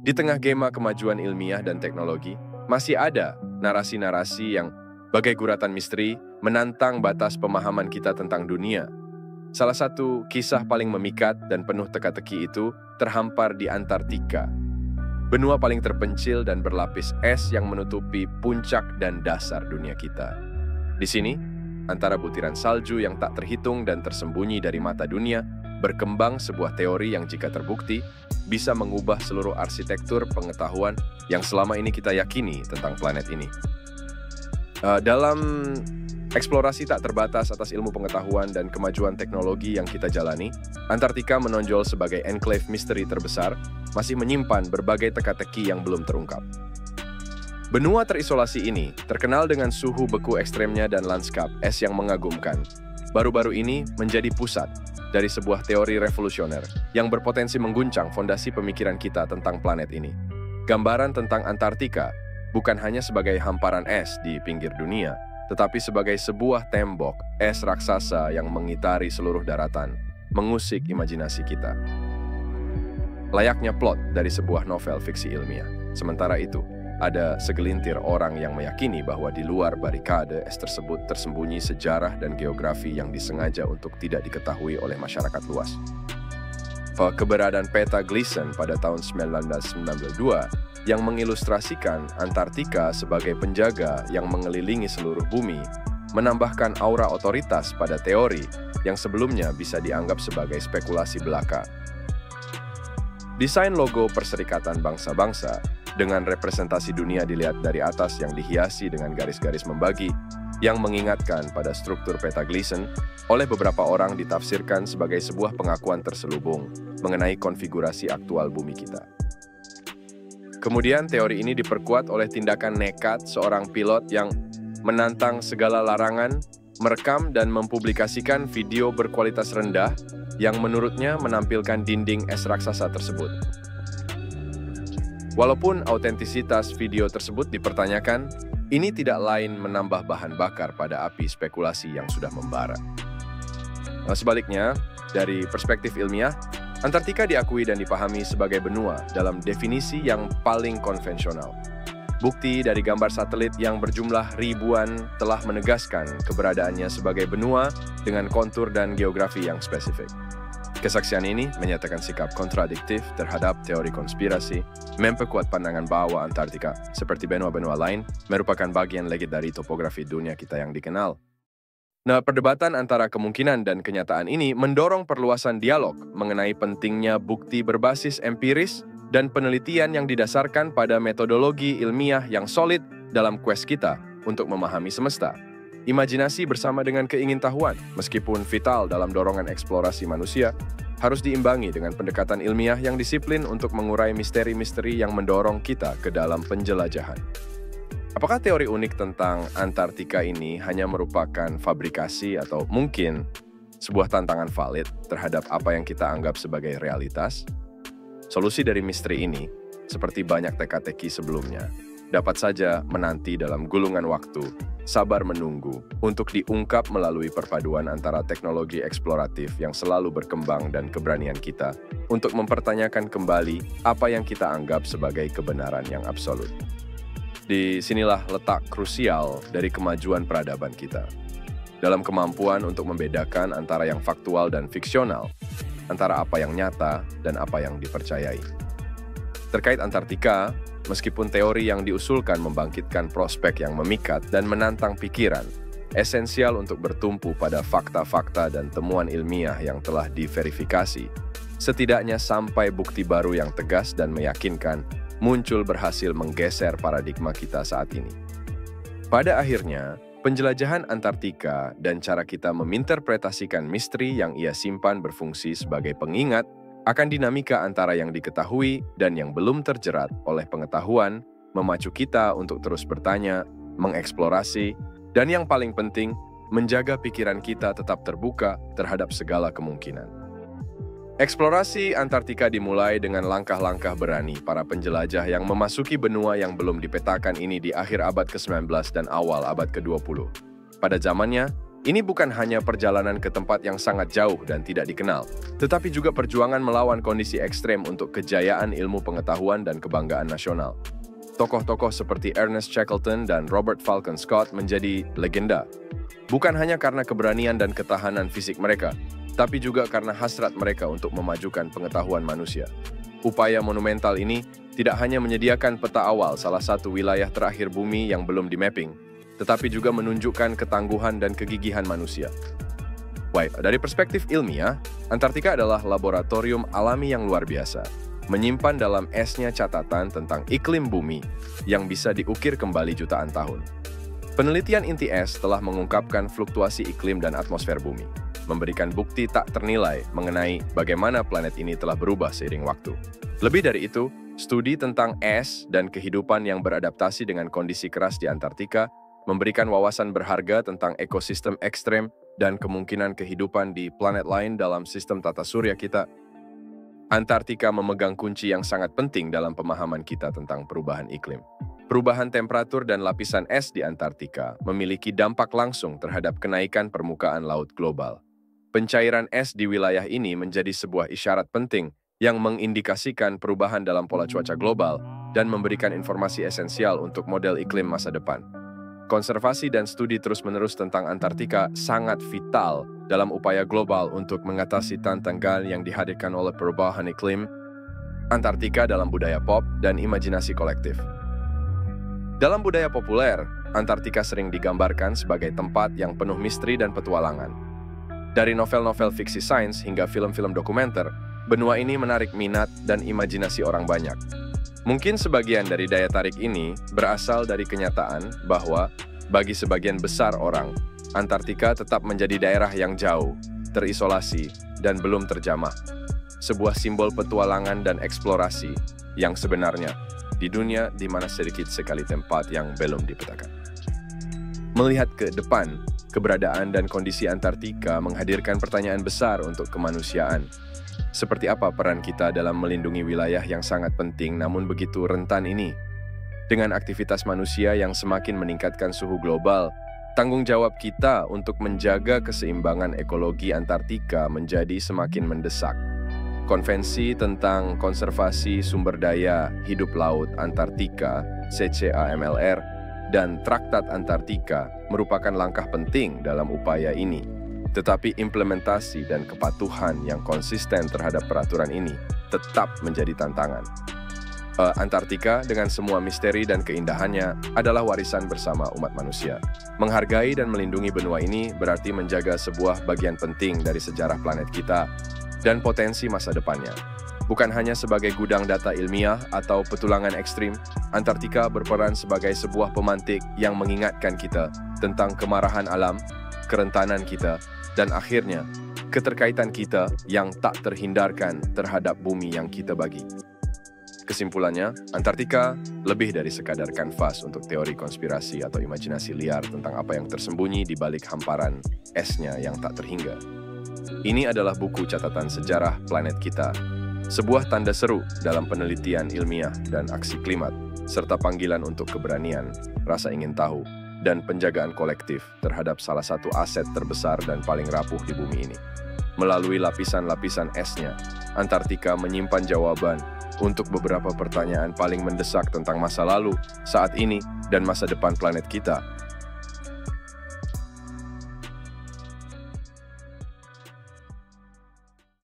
Di tengah gema kemajuan ilmiah dan teknologi, masih ada narasi-narasi yang bagai guratan misteri menantang batas pemahaman kita tentang dunia. Salah satu kisah paling memikat dan penuh teka-teki itu terhampar di Antartika. Benua paling terpencil dan berlapis es yang menutupi puncak dan dasar dunia kita. Di sini, antara butiran salju yang tak terhitung dan tersembunyi dari mata dunia, berkembang sebuah teori yang jika terbukti, bisa mengubah seluruh arsitektur pengetahuan yang selama ini kita yakini tentang planet ini. Dalam eksplorasi tak terbatas atas ilmu pengetahuan dan kemajuan teknologi yang kita jalani, Antartika menonjol sebagai enclave misteri terbesar, masih menyimpan berbagai teka-teki yang belum terungkap. Benua terisolasi ini terkenal dengan suhu beku ekstremnya dan lanskap es yang mengagumkan. Baru-baru ini menjadi pusat dari sebuah teori revolusioner yang berpotensi mengguncang fondasi pemikiran kita tentang planet ini. Gambaran tentang Antartika bukan hanya sebagai hamparan es di pinggir dunia, tetapi sebagai sebuah tembok es raksasa yang mengitari seluruh daratan, mengusik imajinasi kita. Layaknya plot dari sebuah novel fiksi ilmiah. Sementara itu, ada segelintir orang yang meyakini bahwa di luar barikade es tersebut tersembunyi sejarah dan geografi yang disengaja untuk tidak diketahui oleh masyarakat luas. Keberadaan peta Gleason pada tahun 1992 yang mengilustrasikan Antartika sebagai penjaga yang mengelilingi seluruh bumi, menambahkan aura otoritas pada teori yang sebelumnya bisa dianggap sebagai spekulasi belaka. Desain logo Perserikatan Bangsa-Bangsa dengan representasi dunia dilihat dari atas yang dihiasi dengan garis-garis membagi yang mengingatkan pada struktur peta Gleason oleh beberapa orang ditafsirkan sebagai sebuah pengakuan terselubung mengenai konfigurasi aktual bumi kita. Kemudian teori ini diperkuat oleh tindakan nekat seorang pilot yang menantang segala larangan, merekam dan mempublikasikan video berkualitas rendah yang menurutnya menampilkan dinding es raksasa tersebut. Walaupun autentisitas video tersebut dipertanyakan, ini tidak lain menambah bahan bakar pada api spekulasi yang sudah membara. Sebaliknya, dari perspektif ilmiah, Antartika diakui dan dipahami sebagai benua dalam definisi yang paling konvensional. Bukti dari gambar satelit yang berjumlah ribuan telah menegaskan keberadaannya sebagai benua dengan kontur dan geografi yang spesifik. Kesaksian ini menyatakan sikap kontradiktif terhadap teori konspirasi, memperkuat pandangan bahwa Antartika, seperti benua-benua lain, merupakan bagian legit dari topografi dunia kita yang dikenal. Nah, perdebatan antara kemungkinan dan kenyataan ini mendorong perluasan dialog mengenai pentingnya bukti berbasis empiris dan penelitian yang didasarkan pada metodologi ilmiah yang solid dalam quest kita untuk memahami semesta. Imajinasi bersama dengan keingintahuan, meskipun vital dalam dorongan eksplorasi manusia, harus diimbangi dengan pendekatan ilmiah yang disiplin untuk mengurai misteri-misteri yang mendorong kita ke dalam penjelajahan. Apakah teori unik tentang Antartika ini hanya merupakan fabrikasi atau mungkin sebuah tantangan valid terhadap apa yang kita anggap sebagai realitas? Solusi dari misteri ini, seperti banyak teka-teki sebelumnya, dapat saja menanti dalam gulungan waktu, sabar menunggu untuk diungkap melalui perpaduan antara teknologi eksploratif yang selalu berkembang dan keberanian kita untuk mempertanyakan kembali apa yang kita anggap sebagai kebenaran yang absolut. Di sinilah letak krusial dari kemajuan peradaban kita. Dalam kemampuan untuk membedakan antara yang faktual dan fiksional, antara apa yang nyata dan apa yang dipercayai. Terkait Antartika, meskipun teori yang diusulkan membangkitkan prospek yang memikat dan menantang pikiran, esensial untuk bertumpu pada fakta-fakta dan temuan ilmiah yang telah diverifikasi, setidaknya sampai bukti baru yang tegas dan meyakinkan muncul berhasil menggeser paradigma kita saat ini. Pada akhirnya, penjelajahan Antartika dan cara kita meminterpretasikan misteri yang ia simpan berfungsi sebagai pengingat akan dinamika antara yang diketahui dan yang belum terjerat oleh pengetahuan, memacu kita untuk terus bertanya, mengeksplorasi, dan yang paling penting, menjaga pikiran kita tetap terbuka terhadap segala kemungkinan. Eksplorasi Antartika dimulai dengan langkah-langkah berani para penjelajah yang memasuki benua yang belum dipetakan ini di akhir abad ke-19 dan awal abad ke-20. Pada zamannya, Ini bukan hanya perjalanan ke tempat yang sangat jauh dan tidak dikenal, tetapi juga perjuangan melawan kondisi ekstrem untuk kejayaan ilmu pengetahuan dan kebanggaan nasional. Tokoh-tokoh seperti Ernest Shackleton dan Robert Falcon Scott menjadi legenda, bukan hanya karena keberanian dan ketahanan fisik mereka, tapi juga karena hasrat mereka untuk memajukan pengetahuan manusia. Upaya monumental ini tidak hanya menyediakan peta awal salah satu wilayah terakhir bumi yang belum di-mapping, tetapi juga menunjukkan ketangguhan dan kegigihan manusia. Baik, dari perspektif ilmiah, Antartika adalah laboratorium alami yang luar biasa, menyimpan dalam esnya catatan tentang iklim bumi yang bisa diukir kembali jutaan tahun. Penelitian inti es telah mengungkapkan fluktuasi iklim dan atmosfer bumi, memberikan bukti tak ternilai mengenai bagaimana planet ini telah berubah seiring waktu. Lebih dari itu, studi tentang es dan kehidupan yang beradaptasi dengan kondisi keras di Antartika memberikan wawasan berharga tentang ekosistem ekstrem dan kemungkinan kehidupan di planet lain dalam sistem tata surya kita. Antartika memegang kunci yang sangat penting dalam pemahaman kita tentang perubahan iklim. Perubahan temperatur dan lapisan es di Antartika memiliki dampak langsung terhadap kenaikan permukaan laut global. Pencairan es di wilayah ini menjadi sebuah isyarat penting yang mengindikasikan perubahan dalam pola cuaca global dan memberikan informasi esensial untuk model iklim masa depan. Konservasi dan studi terus-menerus tentang Antartika sangat vital dalam upaya global untuk mengatasi tantangan yang dihadirkan oleh perubahan iklim. Antartika dalam budaya pop dan imajinasi kolektif. Dalam budaya populer, Antartika sering digambarkan sebagai tempat yang penuh misteri dan petualangan. Dari novel-novel fiksi sains hingga film-film dokumenter, benua ini menarik minat dan imajinasi orang banyak. Mungkin sebagian dari daya tarik ini berasal dari kenyataan bahwa bagi sebagian besar orang, Antartika tetap menjadi daerah yang jauh, terisolasi, dan belum terjamah. Sebuah simbol petualangan dan eksplorasi yang sebenarnya di dunia di mana sedikit sekali tempat yang belum dipetakan. Melihat ke depan, keberadaan dan kondisi Antartika menghadirkan pertanyaan besar untuk kemanusiaan. Seperti apa peran kita dalam melindungi wilayah yang sangat penting namun begitu rentan ini? Dengan aktivitas manusia yang semakin meningkatkan suhu global, tanggung jawab kita untuk menjaga keseimbangan ekologi Antartika menjadi semakin mendesak. Konvensi tentang Konservasi Sumber Daya Hidup Laut Antartika, CCAMLR, dan Traktat Antartika merupakan langkah penting dalam upaya ini. Tetapi implementasi dan kepatuhan yang konsisten terhadap peraturan ini tetap menjadi tantangan. Antartika dengan semua misteri dan keindahannya adalah warisan bersama umat manusia. Menghargai dan melindungi benua ini berarti menjaga sebuah bagian penting dari sejarah planet kita dan potensi masa depannya. Bukan hanya sebagai gudang data ilmiah atau petualangan ekstrim, Antartika berperan sebagai sebuah pemantik yang mengingatkan kita tentang kemarahan alam, kerentanan kita, dan akhirnya, keterkaitan kita yang tak terhindarkan terhadap bumi yang kita bagi. Kesimpulannya, Antartika lebih dari sekadar kanvas untuk teori konspirasi atau imajinasi liar tentang apa yang tersembunyi di balik hamparan esnya yang tak terhingga. Ini adalah buku catatan sejarah planet kita, sebuah tanda seru dalam penelitian ilmiah dan aksi klimat, serta panggilan untuk keberanian, rasa ingin tahu, dan penjagaan kolektif terhadap salah satu aset terbesar dan paling rapuh di bumi ini. Melalui lapisan-lapisan esnya, Antartika menyimpan jawaban untuk beberapa pertanyaan paling mendesak tentang masa lalu, saat ini, dan masa depan planet kita.